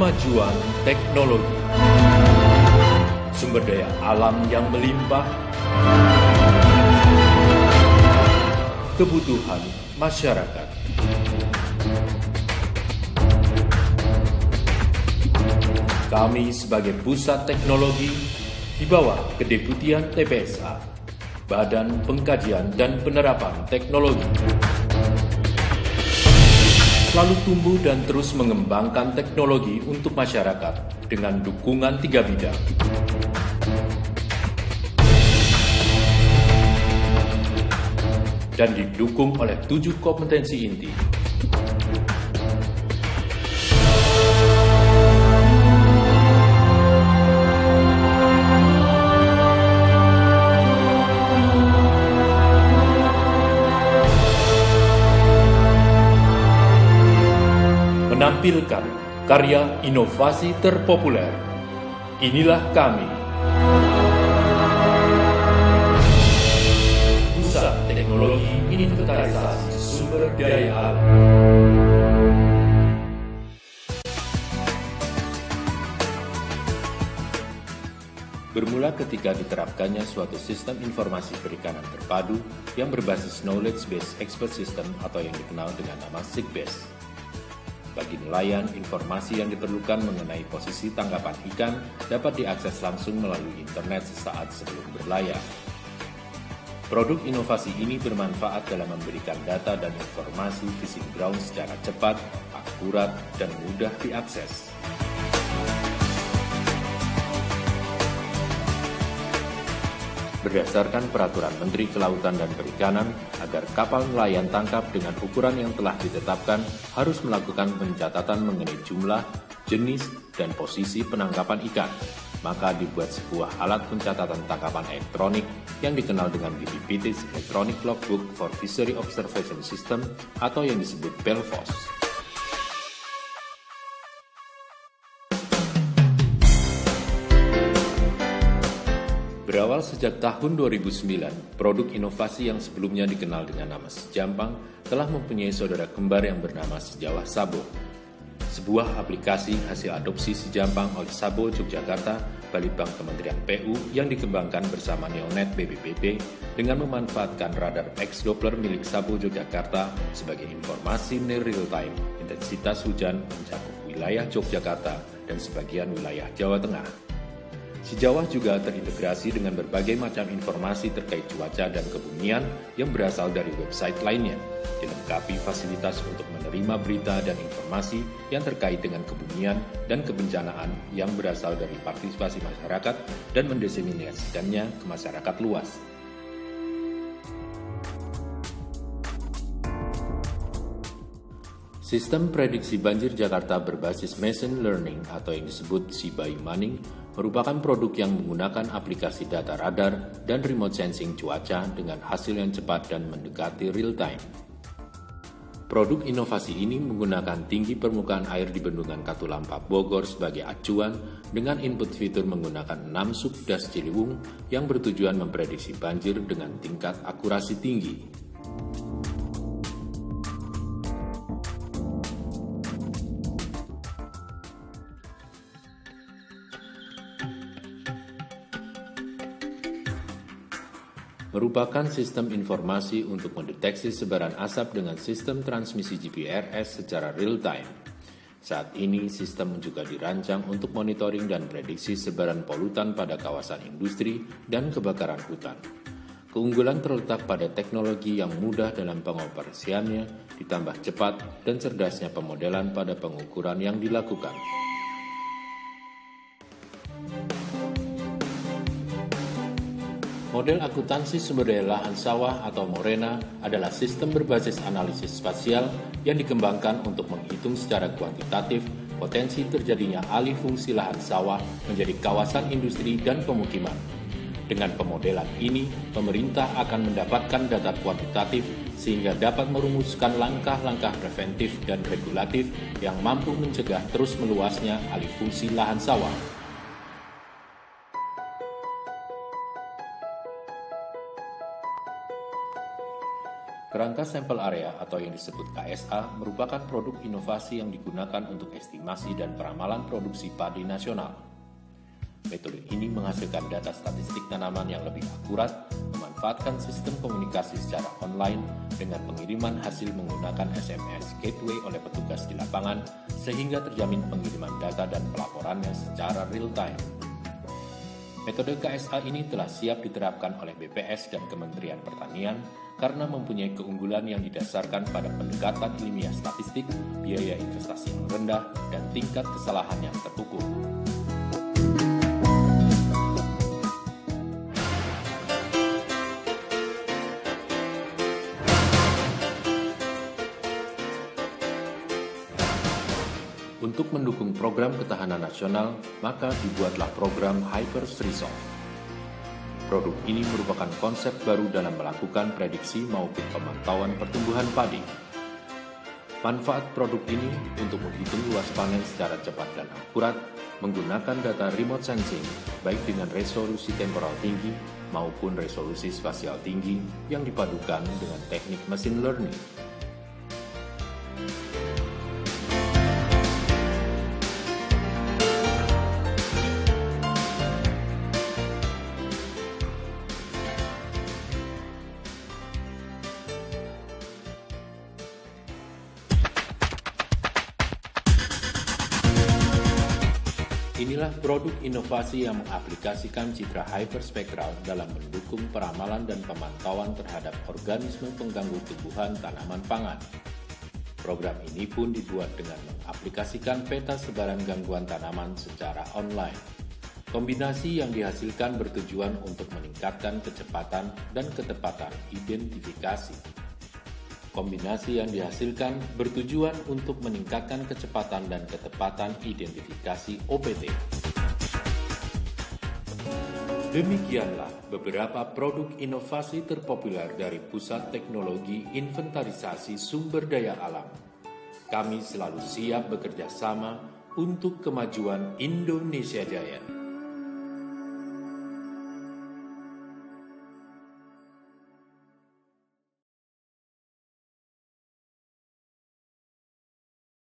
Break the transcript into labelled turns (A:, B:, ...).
A: Kemajuan teknologi, sumber daya alam yang melimpah, kebutuhan masyarakat. Kami sebagai pusat teknologi di bawah Kedeputian TPSA, Badan Pengkajian dan Penerapan Teknologi, selalu tumbuh dan terus mengembangkan teknologi untuk masyarakat dengan dukungan 3 bidang. Dan didukung oleh 7 kompetensi inti. Menampilkan karya inovasi terpopuler. Inilah kami, Pusat Teknologi Inventarisasi Sumber Daya Alam. Bermula ketika diterapkannya suatu sistem informasi perikanan terpadu yang berbasis Knowledge Based Expert System atau yang dikenal dengan nama SIGBAS. Bagi nelayan, informasi yang diperlukan mengenai posisi tangkapan ikan dapat diakses langsung melalui internet sesaat sebelum berlayar. Produk inovasi ini bermanfaat dalam memberikan data dan informasi fishing ground secara cepat, akurat, dan mudah diakses. Berdasarkan Peraturan Menteri Kelautan dan Perikanan, agar kapal nelayan tangkap dengan ukuran yang telah ditetapkan harus melakukan pencatatan mengenai jumlah, jenis, dan posisi penangkapan ikan. Maka dibuat sebuah alat pencatatan tangkapan elektronik yang dikenal dengan BPPT Electronic Logbook for Fishery Observation System atau yang disebut BELFOS. Berawal sejak tahun 2009, produk inovasi yang sebelumnya dikenal dengan nama Sejampang telah mempunyai saudara kembar yang bernama Sejawah Sabo. Sebuah aplikasi hasil adopsi Sejampang oleh Sabo Yogyakarta, Balitbank Kementerian PU yang dikembangkan bersama Neonet BPPT dengan memanfaatkan radar X-Doppler milik Sabo Yogyakarta sebagai informasi near real time intensitas hujan mencakup wilayah Yogyakarta dan sebagian wilayah Jawa Tengah. Sejawah juga terintegrasi dengan berbagai macam informasi terkait cuaca dan kebumian yang berasal dari website lainnya, dilengkapi fasilitas untuk menerima berita dan informasi yang terkait dengan kebumian dan kebencanaan yang berasal dari partisipasi masyarakat dan mendiseminasikannya ke masyarakat luas. Sistem prediksi banjir Jakarta berbasis machine learning atau yang disebut Cibayu Maning merupakan produk yang menggunakan aplikasi data radar dan remote sensing cuaca dengan hasil yang cepat dan mendekati real time. Produk inovasi ini menggunakan tinggi permukaan air di Bendungan Katulampa Bogor sebagai acuan dengan input fitur menggunakan 6 subdas Ciliwung yang bertujuan memprediksi banjir dengan tingkat akurasi tinggi. Merupakan sistem informasi untuk mendeteksi sebaran asap dengan sistem transmisi GPRS secara real-time. Saat ini, sistem juga dirancang untuk monitoring dan prediksi sebaran polutan pada kawasan industri dan kebakaran hutan. Keunggulan terletak pada teknologi yang mudah dalam pengoperasiannya, ditambah cepat dan cerdasnya pemodelan pada pengukuran yang dilakukan. Model akuntansi sumber daya lahan sawah atau MORENA adalah sistem berbasis analisis spasial yang dikembangkan untuk menghitung secara kuantitatif potensi terjadinya alih fungsi lahan sawah menjadi kawasan industri dan pemukiman. Dengan pemodelan ini, pemerintah akan mendapatkan data kuantitatif sehingga dapat merumuskan langkah-langkah preventif dan regulatif yang mampu mencegah terus meluasnya alih fungsi lahan sawah. Kerangka sampel area atau yang disebut KSA merupakan produk inovasi yang digunakan untuk estimasi dan peramalan produksi padi nasional. Metode ini menghasilkan data statistik tanaman yang lebih akurat, memanfaatkan sistem komunikasi secara online dengan pengiriman hasil menggunakan SMS gateway oleh petugas di lapangan sehingga terjamin pengiriman data dan pelaporannya secara real-time. Metode KSA ini telah siap diterapkan oleh BPS dan Kementerian Pertanian karena mempunyai keunggulan yang didasarkan pada pendekatan ilmiah statistik, biaya investasi yang rendah, dan tingkat kesalahan yang terukur. Untuk mendukung program ketahanan nasional, maka dibuatlah program Hypers Resolve. Produk ini merupakan konsep baru dalam melakukan prediksi maupun pemantauan pertumbuhan padi. Manfaat produk ini untuk menghitung luas panen secara cepat dan akurat menggunakan data remote sensing, baik dengan resolusi temporal tinggi maupun resolusi spasial tinggi yang dipadukan dengan teknik machine learning. Inilah produk inovasi yang mengaplikasikan citra hyperspektral dalam mendukung peramalan dan pemantauan terhadap organisme pengganggu tumbuhan tanaman pangan. Program ini pun dibuat dengan mengaplikasikan peta sebaran gangguan tanaman secara online. Kombinasi yang dihasilkan bertujuan untuk meningkatkan kecepatan dan ketepatan identifikasi. Kombinasi yang dihasilkan bertujuan untuk meningkatkan kecepatan dan ketepatan identifikasi OPT. Demikianlah beberapa produk inovasi terpopuler dari Pusat Teknologi Inventarisasi Sumber Daya Alam. Kami selalu siap bekerja sama untuk kemajuan Indonesia Jaya.